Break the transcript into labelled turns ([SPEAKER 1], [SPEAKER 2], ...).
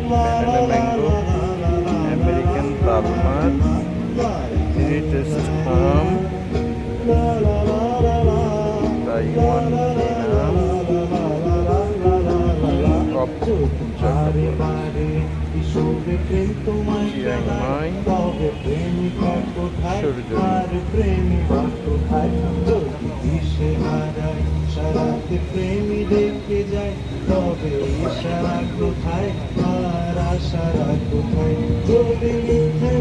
[SPEAKER 1] banana mango, American palmer, cherry taste palm, Taiwan Vietnam, Cup Chiang Mai,
[SPEAKER 2] সারাতে প্রেমী দেখে যায় তবে ইশারা কোথায় আর আশারা কোথায় যদি মিথ্যে